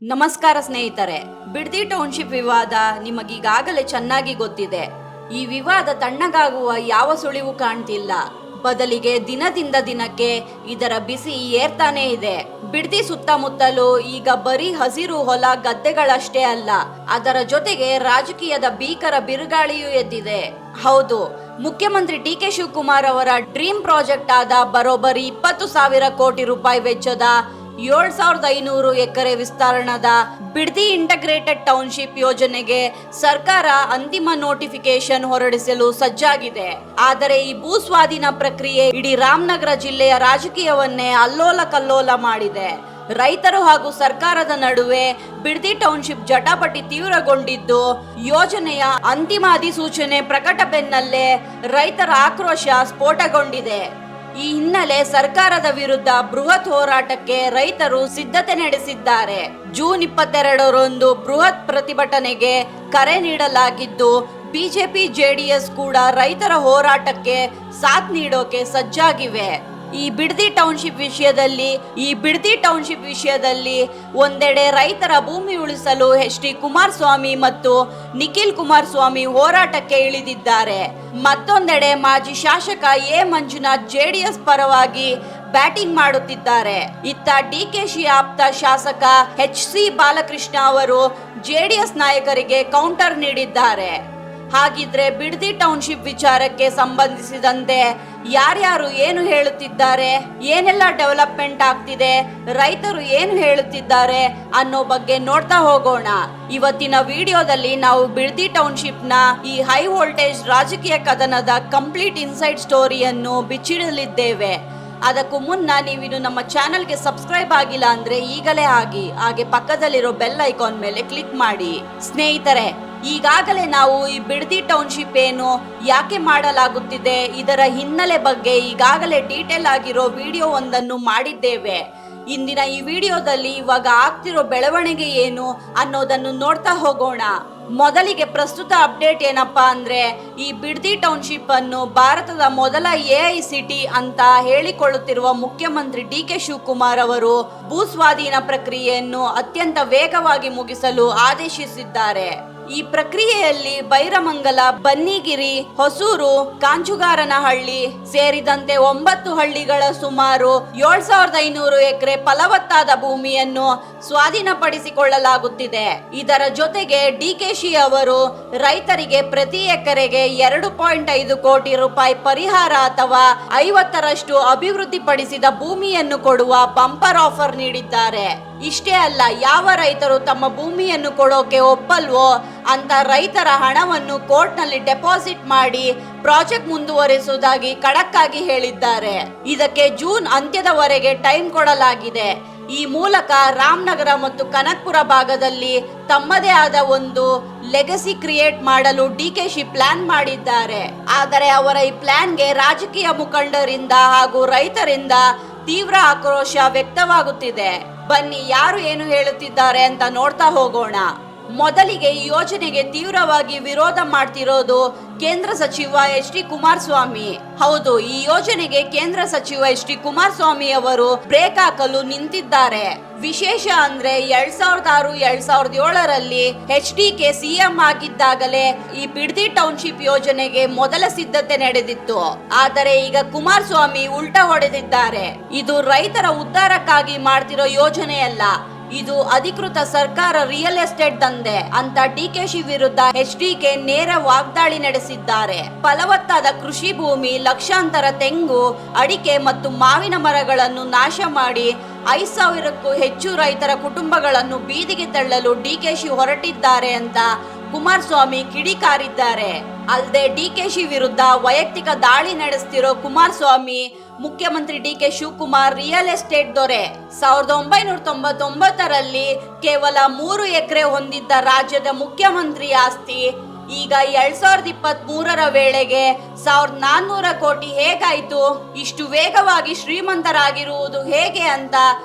ನಮಸ್ಕಾರ ಸ್ನೇಹಿತರೆ, ಬಿಡದಿ ಟೌನ್ಶಿಪ್ ವಿವಾದ ನಿಮಗೀಗಾಗಲೇ ಚೆನ್ನಾಗಿ ಗೊತ್ತಿದೆ. ಈ ವಿವಾದ ತಣ್ಣಗಾಗುವ ಯಾವ ಸುಳಿವು ಕಾಣ್ತಿಲ್ಲ. ಬದಲಿಗೆ ದಿನದಿಂದ ದಿನಕ್ಕೆ ಇದರ ಬಿಸಿ ಏರ್ತಾನೆ ಇದೆ. ಬಿಡದಿ ಸುತ್ತಮುತ್ತಲು ಈಗ ಬರೀ ಹಸಿರು ಹೊಲ ಗದ್ದೆಗಳಷ್ಟೇ ಅಲ್ಲ, ಅದರ ಜೊತೆಗೆ ರಾಜಕೀಯದ ಭೀಕರ ಬಿರುಗಾಳಿಯೂ ಎದ್ದಿದೆ. ಹೌದು, ಮುಖ್ಯಮಂತ್ರಿ ಡಿ.ಕೆ. ಶಿವಕುಮಾರ್ ಅವರ ಡ್ರೀಮ್ ಪ್ರಾಜೆಕ್ಟ್ ಆದ ಬರೋಬ್ಬರಿ 20,000 ಕೋಟಿ ರೂಪಾಯಿ ವೆಚ್ಚದ 7,500 ಎಕರೆ ವಿಸ್ತರಣದ ಬಿಡದಿ ಇಂಟಗ್ರೇಟೆಡ್ ಟೌನ್ಶಿಪ್ ಯೋಜನೆಗೆ ಸರ್ಕಾರ ಅಂತಿಮ ನೋಟಿಫಿಕೇಶನ್ ಹೊರಡಿಸಲು ಸಜ್ಜಾಗಿದೆ. ಆದರೆ ಈ ಭೂ ಸ್ವಾಧೀನ ಪ್ರಕ್ರಿಯೆ ಇಡೀ ರಾಮನಗರ ಜಿಲ್ಲೆಯ ರಾಜಕೀಯವನ್ನೇ ಅಲ್ಲೋಲ ಕಲ್ಲೋಲ ಮಾಡಿದೆ. ರೈತರು ಹಾಗೂ ಸರ್ಕಾರದ ನಡುವೆ ಬಿಡದಿ ಟೌನ್ಶಿಪ್ ಜಟಾಪಟಿ ತೀವ್ರಗೊಂಡಿದ್ದು, ಯೋಜನೆಯ ಅಂತಿಮ ಅಧಿಸೂಚನೆ ಪ್ರಕಟ ಬೆನ್ನಲ್ಲೇ ರೈತರ ಆಕ್ರೋಶ ಸ್ಫೋಟಗೊಂಡಿದೆ. ಈ ಹಿನ್ನೆಲೆ ಸರ್ಕಾರದ ವಿರುದ್ಧ ಬೃಹತ್ ಹೋರಾಟಕ್ಕೆ ರೈತರು ಸಿದ್ಧತೆ ನಡೆಸಿದ್ದಾರೆ. ಜೂನ್ 22ರಂದು ಬೃಹತ್ ಪ್ರತಿಭಟನೆಗೆ ಕರೆ ನೀಡಲಾಗಿದ್ದು, ಬಿಜೆಪಿ ಜೆಡಿಎಸ್ ಕೂಡ ರೈತರ ಹೋರಾಟಕ್ಕೆ ಸಾಥ್ ನೀಡೋಕೆ ಸಜ್ಜಾಗಿವೆ. ಈ ಬಿಡದಿ ಟೌನ್ಶಿಪ್ ವಿಷಯದಲ್ಲಿ ಒಂದೆಡೆ ರೈತರ ಭೂಮಿ ಉಳಿಸಲು ಎಚ್.ಡಿ. ಕುಮಾರಸ್ವಾಮಿ ಮತ್ತು ನಿಖಿಲ್ ಕುಮಾರಸ್ವಾಮಿ ಹೋರಾಟಕ್ಕೆ ಇಳಿದಿದ್ದಾರೆ. ಮತ್ತೊಂದೆಡೆ ಮಾಜಿ ಶಾಸಕ ಎ ಮಂಜುನಾಥ್ ಜೆಡಿಎಸ್ ಪರವಾಗಿ ಬ್ಯಾಟಿಂಗ್ ಮಾಡುತ್ತಿದ್ದಾರೆ. ಇತ್ತ ಡಿಕೆಶಿ ಆಪ್ತ ಶಾಸಕ ಎಚ್.ಸಿ. ಬಾಲಕೃಷ್ಣ ಅವರು ಜೆಡಿಎಸ್ ನಾಯಕರಿಗೆ ಕೌಂಟರ್ ನೀಡಿದ್ದಾರೆ. ಹಾಗಿದ್ರೆ ಬಿಡದಿ ಟೌನ್ಶಿಪ್ ವಿಚಾರಕ್ಕೆ ಸಂಬಂಧಿಸಿದಂತೆ ಯಾರ್ಯಾರು ಏನು ಹೇಳುತ್ತಿದ್ದಾರೆ, ಏನೆಲ್ಲ ಡೆವಲಪ್ಮೆಂಟ್ ಆಗ್ತಿದೆ, ರೈತರು ಏನು ಹೇಳುತ್ತಿದ್ದಾರೆ ಅನ್ನೋ ಬಗ್ಗೆ ನೋಡ್ತಾ ಹೋಗೋಣ. ಇವತ್ತಿನ ವಿಡಿಯೋದಲ್ಲಿ ನಾವು ಬಿಡದಿ ಟೌನ್ಶಿಪ್ನ ಈ ಹೈ ವೋಲ್ಟೇಜ್ ರಾಜಕೀಯ ಕದನದ ಕಂಪ್ಲೀಟ್ ಇನ್ಸೈಡ್ ಸ್ಟೋರಿಯನ್ನು ಬಿಚ್ಚಿಡಲಿದ್ದೇವೆ. ಅದಕ್ಕೂ ಮುನ್ನ ನೀವಿನ್ನು ನಮ್ಮ ಚಾನೆಲ್ಗೆ ಸಬ್ಸ್ಕ್ರೈಬ್ ಆಗಿಲ್ಲ ಅಂದ್ರೆ ಈಗಲೇ ಆಗಿ, ಹಾಗೆ ಪಕ್ಕದಲ್ಲಿರೋ ಬೆಲ್ ಐಕಾನ್ ಮೇಲೆ ಕ್ಲಿಕ್ ಮಾಡಿ. ಸ್ನೇಹಿತರೆ, ಈಗಾಗಲೇ ನಾವು ಈ ಬಿಡದಿ ಟೌನ್ಶಿಪ್ ಏನು, ಯಾಕೆ ಮಾಡಲಾಗುತ್ತಿದೆ, ಇದರ ಹಿನ್ನೆಲೆ ಬಗ್ಗೆ ಈಗಾಗಲೇ ಡೀಟೇಲ್ ಆಗಿರೋ ವಿಡಿಯೋ ಒಂದನ್ನು ಮಾಡಿದ್ದೇವೆ. ಇಂದಿನ ಈ ವಿಡಿಯೋದಲ್ಲಿ ಇವಾಗ ಆಗ್ತಿರೋ ಬೆಳವಣಿಗೆ ಏನು ಅನ್ನೋದನ್ನು ನೋಡ್ತಾ ಹೋಗೋಣ. ಮೊದಲಿಗೆ ಪ್ರಸ್ತುತ ಅಪ್ಡೇಟ್ ಏನಪ್ಪಾ ಅಂದ್ರೆ, ಈ ಬಿಡದಿ ಟೌನ್ಶಿಪ್ ಅನ್ನು ಭಾರತದ ಮೊದಲ AICT ಅಂತ ಹೇಳಿಕೊಳ್ಳುತ್ತಿರುವ ಮುಖ್ಯಮಂತ್ರಿ ಡಿ.ಕೆ. ಶಿವಕುಮಾರ್ ಅವರು ಭೂ ಸ್ವಾಧೀನ ಪ್ರಕ್ರಿಯೆಯನ್ನು ಅತ್ಯಂತ ವೇಗವಾಗಿ ಮುಗಿಸಲು ಆದೇಶಿಸಿದ್ದಾರೆ. ಈ ಪ್ರಕ್ರಿಯೆಯಲ್ಲಿ ಬೈರಮಂಗಲ, ಬನ್ನಿಗಿರಿ, ಹೊಸೂರು, ಕಾಂಚುಗಾರನಹಳ್ಳಿ ಸೇರಿದಂತೆ 9 ಹಳ್ಳಿಗಳ ಸುಮಾರು 7,500 ಎಕರೆ ಫಲವತ್ತಾದ ಭೂಮಿಯನ್ನು ಸ್ವಾಧೀನಪಡಿಸಿಕೊಳ್ಳಲಾಗುತ್ತಿದೆ. ಇದರ ಜೊತೆಗೆ ಡಿಕೆಶಿ ಅವರು ರೈತರಿಗೆ ಪ್ರತಿ ಎಕರೆಗೆ 2.5 ಕೋಟಿ ರೂಪಾಯಿ ಪರಿಹಾರ ಅಥವಾ 50ರಷ್ಟು ಅಭಿವೃದ್ಧಿಪಡಿಸಿದ ಭೂಮಿಯನ್ನು ಕೊಡುವ ಬಂಪರ್ ಆಫರ್ ನೀಡಿದ್ದಾರೆ. ಇಷ್ಟೇ ಅಲ್ಲ, ಯಾವ ರೈತರು ತಮ್ಮ ಭೂಮಿಯನ್ನು ಕೊಡೋಕೆ ಒಪ್ಪಲ್ವೋ ಅಂತ ರೈತರ ಹಣವನ್ನು ಕೋರ್ಟ್ನಲ್ಲಿ ಡೆಪಾಸಿಟ್ ಮಾಡಿ ಪ್ರಾಜೆಕ್ಟ್ ಮುಂದುವರಿಸುವುದಾಗಿ ಖಡಕ್ ಆಗಿ ಹೇಳಿದ್ದಾರೆ. ಇದಕ್ಕೆ ಜೂನ್ ಅಂತ್ಯದವರೆಗೆ ಟೈಮ್ ಕೊಡಲಾಗಿದೆ. ಈ ಮೂಲಕ ರಾಮನಗರ ಮತ್ತು ಕನಕಪುರ ಭಾಗದಲ್ಲಿ ತಮ್ಮದೇ ಆದ ಒಂದು ಲೆಗಸಿ ಕ್ರಿಯೇಟ್ ಮಾಡಲು ಡಿಕೆಶಿ ಪ್ಲಾನ್ ಮಾಡಿದ್ದಾರೆ. ಆದರೆ ಅವರ ಈ ಪ್ಲಾನ್ಗೆ ರಾಜಕೀಯ ಮುಖಂಡರಿಂದ ಹಾಗೂ ರೈತರಿಂದ ತೀವ್ರ ಆಕ್ರೋಶ ವ್ಯಕ್ತವಾಗುತ್ತಿದೆ. ಬನ್ನಿ, ಯಾರು ಏನು ಹೇಳುತ್ತಿದ್ದಾರೆ ಅಂತ ನೋಡ್ತಾ ಹೋಗೋಣ. ಮೊದಲಿಗೆ ಈ ಯೋಜನೆಗೆ ತೀವ್ರವಾಗಿ ವಿರೋಧ ಮಾಡ್ತಿರೋದು ಕೇಂದ್ರ ಸಚಿವ ಎಚ್.ಡಿ. ಕುಮಾರಸ್ವಾಮಿ. ಹೌದು, ಈ ಯೋಜನೆಗೆ ಕೇಂದ್ರ ಸಚಿವ ಎಚ್.ಡಿ. ಕುಮಾರಸ್ವಾಮಿ ಅವರು ಬ್ರೇಕ್ ಹಾಕಲು ನಿಂತಿದ್ದಾರೆ. ವಿಶೇಷ ಅಂದ್ರೆ 2006-2007ರಲ್ಲಿ ಎಚ್.ಡಿ.ಕೆ ಸಿಎಂ ಆಗಿದ್ದಾಗಲೇ ಈ ಬಿಡದಿ ಟೌನ್ಶಿಪ್ ಯೋಜನೆಗೆ ಮೊದಲ ಸಿದ್ಧತೆ ನಡೆದಿತ್ತು. ಆದರೆ ಈಗ ಕುಮಾರಸ್ವಾಮಿ ಉಲ್ಟಾ ಹೊಡೆದಿದ್ದಾರೆ. ಇದು ರೈತರ ಉದ್ಧಾರಕ್ಕಾಗಿ ಮಾಡ್ತಿರೋ ಯೋಜನೆಯಲ್ಲ, ಇದು ಅಧಿಕೃತ ಸರ್ಕಾರ ರಿಯಲ್ ಎಸ್ಟೇಟ್ ದಂಧೆ ಅಂತ ಡಿಕೆಶಿ ವಿರುದ್ಧ ಎಚ್.ಡಿ.ಕೆ ನೇರ ವಾಗ್ದಾಳಿ ನಡೆಸಿದ್ದಾರೆ. ಫಲವತ್ತಾದ ಕೃಷಿ ಭೂಮಿ, ಲಕ್ಷಾಂತರ ತೆಂಗು, ಅಡಿಕೆ ಮತ್ತು ಮಾವಿನ ಮರಗಳನ್ನು ನಾಶ ಮಾಡಿ 5,000ಕ್ಕೂ ಹೆಚ್ಚು ರೈತರ ಕುಟುಂಬಗಳನ್ನು ಬೀದಿಗೆ ತಳ್ಳಲು ಡಿಕೆಶಿ ಹೊರಟಿದ್ದಾರೆ ಅಂತ ಕುಮಾರಸ್ವಾಮಿ ಕಿಡಿಕಾರಿದ್ದಾರೆ. ಅಲ್ಲದೆ ಡಿಕೆಶಿ ವಿರುದ್ಧ ವೈಯಕ್ತಿಕ ದಾಳಿ ನಡೆಸ್ತಿರೋ ಕುಮಾರಸ್ವಾಮಿ, ಮುಖ್ಯಮಂತ್ರಿ ಡಿ.ಕೆ. ಶಿವಕುಮಾರ್ ರಿಯಲ್ ಎಸ್ಟೇಟ್ ದೊರೆ. 1999ರಲ್ಲಿ ಕೇವಲ 3 ಎಕರೆ ಹೊಂದಿದ್ದ ರಾಜ್ಯದ ಮುಖ್ಯಮಂತ್ರಿ ಆಸ್ತಿ ಈಗ 2023ರ ವೇಳೆಗೆ 1,400 ಕೋಟಿ ಹೇಗಾಯ್ತು? ಇಷ್ಟು ವೇಗವಾಗಿ ಶ್ರೀಮಂತರಾಗಿರುವುದು ಹೇಗೆ ಅಂತ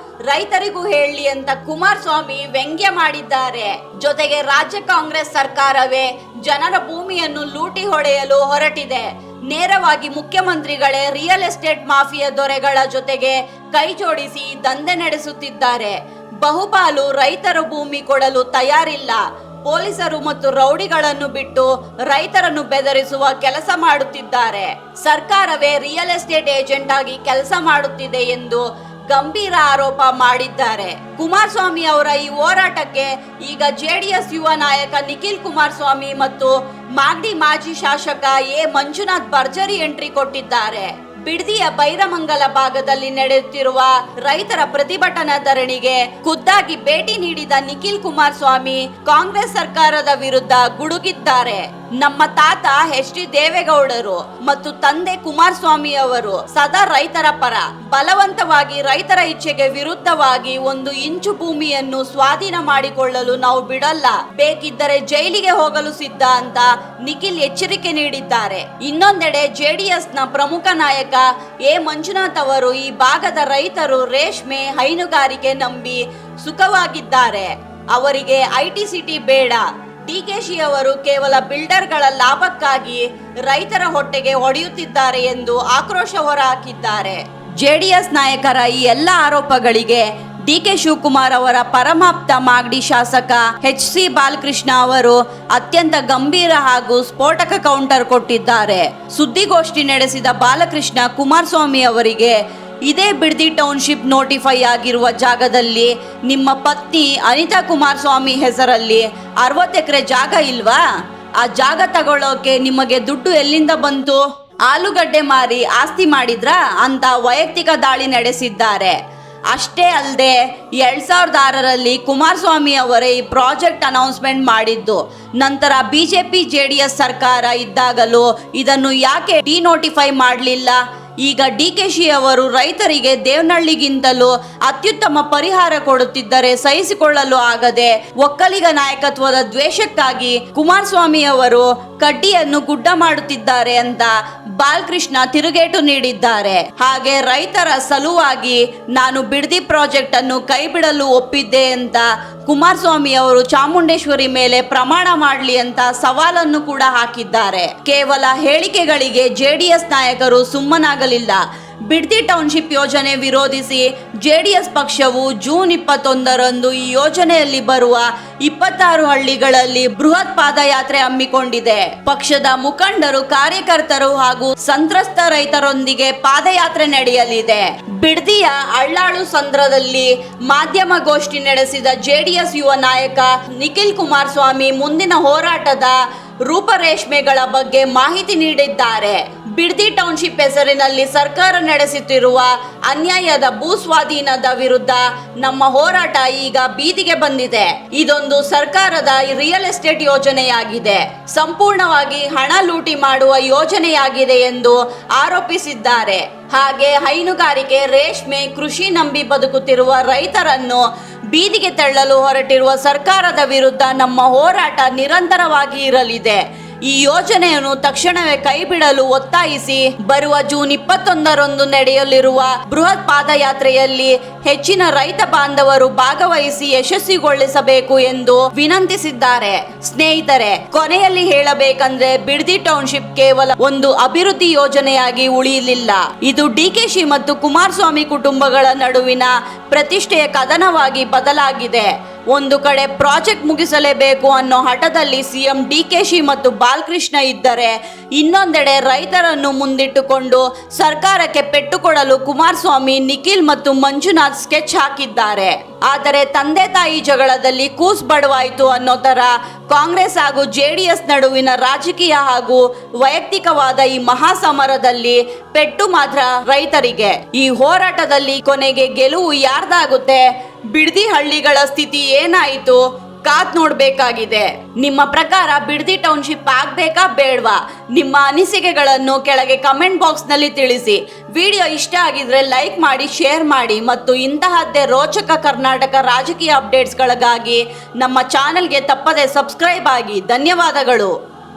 ರೈತರಿಗೂ ಹೇಳಿ ಅಂತ ಕುಮಾರಸ್ವಾಮಿ ವ್ಯಂಗ್ಯ ಮಾಡಿದ್ದಾರೆ. ಜೊತೆಗೆ ರಾಜ್ಯ ಕಾಂಗ್ರೆಸ್ ಸರ್ಕಾರವೇ ಜನರ ಭೂಮಿಯನ್ನು ಲೂಟಿ ಹೊಡೆಯಲು ಹೊರಟಿದೆ. ನೇರವಾಗಿ ಮುಖ್ಯಮಂತ್ರಿಗಳೇ ರಿಯಲ್ ಎಸ್ಟೇಟ್ ಮಾಫಿಯಾ ದೊರೆಗಳ ಜೊತೆಗೆ ಕೈ ಜೋಡಿಸಿ ದಂಧೆ ನಡೆಸುತ್ತಿದ್ದಾರೆ. ಬಹುಪಾಲು ರೈತರ ಭೂಮಿ ಕೊಡಲು ತಯಾರಿಲ್ಲ. ಪೊಲೀಸರು ಮತ್ತು ರೌಡಿಗಳನ್ನು ಬಿಟ್ಟು ರೈತರನ್ನು ಬೆದರಿಸುವ ಕೆಲಸ ಮಾಡುತ್ತಿದ್ದಾರೆ. ಸರ್ಕಾರವೇ ರಿಯಲ್ ಎಸ್ಟೇಟ್ ಏಜೆಂಟ್ ಆಗಿ ಕೆಲಸ ಮಾಡುತ್ತಿದೆ ಎಂದು ಗಂಭೀರ ಆರೋಪ ಮಾಡಿದ್ದಾರೆ. ಕುಮಾರಸ್ವಾಮಿ ಅವರ ಈ ಹೋರಾಟಕ್ಕೆ ಈಗ ಜೆಡಿಎಸ್ ಯುವ ನಾಯಕ ನಿಖಿಲ್ ಕುಮಾರಸ್ವಾಮಿ ಮತ್ತು ಮಾಗಡಿ ಮಾಜಿ ಶಾಸಕ ಎ ಮಂಜುನಾಥ್ ಭರ್ಜರಿ ಎಂಟ್ರಿ ಕೊಟ್ಟಿದ್ದಾರೆ. ಬಿಡದಿಯ ಬೈರಮಂಗಲ ಭಾಗದಲ್ಲಿ ನಡೆಯುತ್ತಿರುವ ರೈತರ ಪ್ರತಿಭಟನಾ ಧರಣಿಗೆ ಖುದ್ದಾಗಿ ಭೇಟಿ ನೀಡಿದ ನಿಖಿಲ್ ಕುಮಾರಸ್ವಾಮಿ ಕಾಂಗ್ರೆಸ್ ಸರ್ಕಾರದ ವಿರುದ್ಧ ಗುಡುಗಿದ್ದಾರೆ. ನಮ್ಮ ತಾತ ಎಚ್.ಡಿ. ದೇವೇಗೌಡರು ಮತ್ತು ತಂದೆ ಕುಮಾರಸ್ವಾಮಿ ಅವರು ಸದಾ ರೈತರ ಪರ. ಬಲವಂತವಾಗಿ ರೈತರ ಇಚ್ಛೆಗೆ ವಿರುದ್ಧವಾಗಿ 1 ಇಂಚು ಭೂಮಿಯನ್ನು ಸ್ವಾಧೀನ ಮಾಡಿಕೊಳ್ಳಲು ನಾವು ಬಿಡಲ್ಲ, ಬೇಕಿದ್ದರೆ ಜೈಲಿಗೆ ಹೋಗಲು ಸಿದ್ಧ ಅಂತ ನಿಖಿಲ್ ಎಚ್ಚರಿಕೆ ನೀಡಿದ್ದಾರೆ. ಇನ್ನೊಂದೆಡೆ ಜೆಡಿಎಸ್ನ ಪ್ರಮುಖ ನಾಯಕ ಎ ಮಂಜುನಾಥ್ ಅವರು ಈ ಭಾಗದ ರೈತರು ರೇಷ್ಮೆ ಹೈನುಗಾರಿಕೆ ನಂಬಿ ಸುಖವಾಗಿದ್ದಾರೆ. ಅವರಿಗೆ ಐಟಿ ಸಿಟಿ ಬೇಡ. ಡಿಕೆಶಿ ಅವರು ಕೇವಲ ಬಿಲ್ಡರ್ಗಳ ಲಾಭಕ್ಕಾಗಿ ರೈತರ ಹೊಟ್ಟೆಗೆ ಹೊಡೆಯುತ್ತಿದ್ದಾರೆ ಎಂದು ಆಕ್ರೋಶ ಹೊರಹಾಕಿದ್ದಾರೆ. ಜೆಡಿಎಸ್ ನಾಯಕರ ಈ ಎಲ್ಲ ಆರೋಪಗಳಿಗೆ ಡಿಕೆ ಶಿವಕುಮಾರ್ ಅವರ ಪರಮಾಪ್ತ ಮಾಗಡಿ ಶಾಸಕ ಎಚ್.ಸಿ. ಬಾಲಕೃಷ್ಣ ಅವರು ಅತ್ಯಂತ ಗಂಭೀರ ಹಾಗೂ ಸ್ಫೋಟಕ ಕೌಂಟರ್ ಕೊಟ್ಟಿದ್ದಾರೆ. ಸುದ್ದಿಗೋಷ್ಠಿ ನಡೆಸಿದ ಬಾಲಕೃಷ್ಣ ಕುಮಾರಸ್ವಾಮಿ ಅವರಿಗೆ ಇದೇ ಬಿಡದಿ ಟೌನ್ಶಿಪ್ ನೋಟಿಫೈ ಆಗಿರುವ ಜಾಗದಲ್ಲಿ ನಿಮ್ಮ ಪತ್ನಿ ಅನಿತಾ ಕುಮಾರಸ್ವಾಮಿ ಹೆಸರಲ್ಲಿ 60 ಎಕರೆ ಜಾಗ ಇಲ್ವಾ? ಆ ಜಾಗ ತಗೊಳ್ಳೋಕೆ ನಿಮಗೆ ದುಡ್ಡು ಎಲ್ಲಿಂದ ಬಂತು? ಆಲೂಗಡ್ಡೆ ಮಾರಿ ಆಸ್ತಿ ಮಾಡಿದ್ರಾ ಅಂತ ವೈಯಕ್ತಿಕ ದಾಳಿ ನಡೆಸಿದ್ದಾರೆ. ಅಷ್ಟೇ ಅಲ್ಲದೆ 2006ರಲ್ಲಿ ಕುಮಾರಸ್ವಾಮಿ ಅವರೇ ಈ ಪ್ರಾಜೆಕ್ಟ್ ಅನೌನ್ಸ್ಮೆಂಟ್ ಮಾಡಿದ್ದು. ನಂತರ ಬಿಜೆಪಿ ಜೆಡಿಎಸ್ ಸರ್ಕಾರ ಇದ್ದಾಗಲೂ ಇದನ್ನು ಯಾಕೆ ಡಿನೋಟಿಫೈ ಮಾಡಲಿಲ್ಲ? ಈಗ ಡಿಕೆಶಿ ಅವರು ರೈತರಿಗೆ ದೇವನಹಳ್ಳಿಗಿಂತಲೂ ಅತ್ಯುತ್ತಮ ಪರಿಹಾರ ಕೊಡುತ್ತಿದ್ದರೆ ಸಹಿಸಿಕೊಳ್ಳಲು ಆಗದೆ ಒಕ್ಕಲಿಗ ನಾಯಕತ್ವದ ದ್ವೇಷಕ್ಕಾಗಿ ಕುಮಾರಸ್ವಾಮಿ ಅವರು ಕಡ್ಡಿಯನ್ನು ಗುಡ್ಡ ಮಾಡುತ್ತಿದ್ದಾರೆ ಅಂತ ಬಾಲಕೃಷ್ಣ ತಿರುಗೇಟು ನೀಡಿದ್ದಾರೆ. ಹಾಗೆ ರೈತರ ಸಲುವಾಗಿ ನಾನು ಬಿಡದಿ ಪ್ರಾಜೆಕ್ಟ್ ಅನ್ನು ಕೈ ಬಿಡಲು ಒಪ್ಪಿದ್ದೆ ಅಂತ ಕುಮಾರಸ್ವಾಮಿ ಅವರು ಚಾಮುಂಡೇಶ್ವರಿ ಮೇಲೆ ಪ್ರಮಾಣ ಮಾಡಲಿ ಅಂತ ಸವಾಲನ್ನು ಕೂಡ ಹಾಕಿದ್ದಾರೆ. ಕೇವಲ ಹೇಳಿಕೆಗಳಿಗೆ ಜೆಡಿಎಸ್ ನಾಯಕರು ಸುಮ್ಮನಾಗಲಿಲ್ಲ. ಬಿಡದಿ ಟೌನ್ಶಿಪ್ ಯೋಜನೆ ವಿರೋಧಿಸಿ ಜೆಡಿಎಸ್ ಪಕ್ಷವು ಜೂನ್ 21ರಂದು ಈ ಯೋಜನೆಯಲ್ಲಿ ಬರುವ 26 ಹಳ್ಳಿಗಳಲ್ಲಿ ಬೃಹತ್ ಪಾದಯಾತ್ರೆ ಹಮ್ಮಿಕೊಂಡಿದೆ. ಪಕ್ಷದ ಮುಖಂಡರು, ಕಾರ್ಯಕರ್ತರು ಹಾಗೂ ಸಂತ್ರಸ್ತ ರೈತರೊಂದಿಗೆ ಪಾದಯಾತ್ರೆ ನಡೆಯಲಿದೆ. ಬಿಡದಿಯ ಅಳ್ಳಾಳು ಸಂದ್ರದಲ್ಲಿ ಮಾಧ್ಯಮಗೋಷ್ಠಿ ನಡೆಸಿದ ಜೆಡಿಎಸ್ ಯುವ ನಾಯಕ ನಿಖಿಲ್ ಕುಮಾರಸ್ವಾಮಿ ಮುಂದಿನ ಹೋರಾಟದ ರೂಪರೇಷ್ಮೆಗಳ ಬಗ್ಗೆ ಮಾಹಿತಿ ನೀಡಿದ್ದಾರೆ. ಬಿಡದಿ ಟೌನ್ಶಿಪ್ ಹೆಸರಿನಲ್ಲಿ ಸರ್ಕಾರ ನಡೆಸುತ್ತಿರುವ ಅನ್ಯಾಯದ ಭೂ ಸ್ವಾಧೀನದ ವಿರುದ್ಧ ನಮ್ಮ ಹೋರಾಟ ಈಗ ಬೀದಿಗೆ ಬಂದಿದೆ. ಇದೊಂದು ಸರ್ಕಾರದ ರಿಯಲ್ ಎಸ್ಟೇಟ್ ಯೋಜನೆಯಾಗಿದೆ, ಸಂಪೂರ್ಣವಾಗಿ ಹಣ ಲೂಟಿ ಮಾಡುವ ಯೋಜನೆಯಾಗಿದೆ ಎಂದು ಆರೋಪಿಸಿದ್ದಾರೆ. ಹಾಗೆ ಹೈನುಗಾರಿಕೆ, ರೇಷ್ಮೆ, ಕೃಷಿ ನಂಬಿ ಬದುಕುತ್ತಿರುವ ರೈತರನ್ನು ಬೀದಿಗೆ ತಳ್ಳಲು ಹೊರಟಿರುವ ಸರ್ಕಾರದ ವಿರುದ್ಧ ನಮ್ಮ ಹೋರಾಟ ನಿರಂತರವಾಗಿ ಇರಲಿದೆ. ಈ ಯೋಜನೆಯನ್ನು ತಕ್ಷಣವೇ ಕೈಬಿಡಲು ಒತ್ತಾಯಿಸಿ ಬರುವ ಜೂನ್ 21ರಂದು ನಡೆಯಲಿರುವ ಬೃಹತ್ ಪಾದಯಾತ್ರೆಯಲ್ಲಿ ಹೆಚ್ಚಿನ ರೈತ ಬಾಂಧವರು ಭಾಗವಹಿಸಿ ಯಶಸ್ವಿಗೊಳಿಸಬೇಕು ಎಂದು ವಿನಂತಿಸಿದ್ದಾರೆ. ಸ್ನೇಹಿತರೆ, ಕೊನೆಯಲ್ಲಿ ಹೇಳಬೇಕಂದ್ರೆ ಬಿಡದಿ ಟೌನ್ಶಿಪ್ ಕೇವಲ ಒಂದು ಅಭಿವೃದ್ಧಿ ಯೋಜನೆಯಾಗಿ ಉಳಿಯಲಿಲ್ಲ. ಇದು ಡಿಕೆಶಿ ಮತ್ತು ಕುಮಾರಸ್ವಾಮಿ ಕುಟುಂಬಗಳ ನಡುವಿನ ಪ್ರತಿಷ್ಠೆಯ ಕದನವಾಗಿ ಬದಲಾಗಿದೆ. ಒಂದು ಕಡೆ ಪ್ರಾಜೆಕ್ಟ್ ಮುಗಿಸಲೇಬೇಕು ಅನ್ನೋ ಹಠದಲ್ಲಿ ಸಿಎಂ ಡಿಕೆಶಿ ಮತ್ತು ಬಾಲಕೃಷ್ಣ ಇದ್ದರೆ, ಇನ್ನೊಂದೆಡೆ ರೈತರನ್ನು ಮುಂದಿಟ್ಟುಕೊಂಡು ಸರ್ಕಾರಕ್ಕೆ ಪೆಟ್ಟು ಕೊಡಲು ಕುಮಾರಸ್ವಾಮಿ, ನಿಖಿಲ್ ಮತ್ತು ಮಂಜುನಾಥ್ ಸ್ಕೆಚ್ ಹಾಕಿದ್ದಾರೆ. ಆದರೆ ತಂದೆ ತಾಯಿ ಜಗಳದಲ್ಲಿ ಕೂಸ್ ಬಡವಾಯಿತು ಅನ್ನೋ ತರ ಕಾಂಗ್ರೆಸ್ ಹಾಗೂ ಜೆಡಿಎಸ್ ನಡುವಿನ ರಾಜಕೀಯ ಹಾಗೂ ವೈಯಕ್ತಿಕವಾದ ಈ ಮಹಾಸಮರದಲ್ಲಿ ಪೆಟ್ಟು ಮಾತ್ರ ರೈತರಿಗೆ. ಈ ಹೋರಾಟದಲ್ಲಿ ಕೊನೆಗೆ ಗೆಲುವು ಯಾರ್ದಾಗುತ್ತೆ? ಬಿಡದಿ ಹಳ್ಳಿಗಳ ಸ್ಥಿತಿ ಏನಾಯಿತು? ಕಾದ್ ನೋಡಬೇಕಾಗಿದೆ. ನಿಮ್ಮ ಪ್ರಕಾರ ಬಿಡದಿ ಟೌನ್ಶಿಪ್ ಆಗ್ಬೇಕಾ ಬೇಡವಾ? ನಿಮ್ಮ ಅನಿಸಿಕೆಗಳನ್ನು ಕೆಳಗೆ ಕಮೆಂಟ್ ಬಾಕ್ಸ್ ನಲ್ಲಿ ತಿಳಿಸಿ. ವಿಡಿಯೋ ಇಷ್ಟ ಆಗಿದ್ರೆ ಲೈಕ್ ಮಾಡಿ, ಶೇರ್ ಮಾಡಿ ಮತ್ತು ಇಂತಹದ್ದೇ ರೋಚಕ ಕರ್ನಾಟಕ ರಾಜಕೀಯ ಅಪ್ಡೇಟ್ಸ್ಗಳಿಗಾಗಿ ನಮ್ಮ ಚಾನೆಲ್ಗೆ ತಪ್ಪದೆ ಸಬ್ಸ್ಕ್ರೈಬ್ ಆಗಿ. ಧನ್ಯವಾದಗಳು.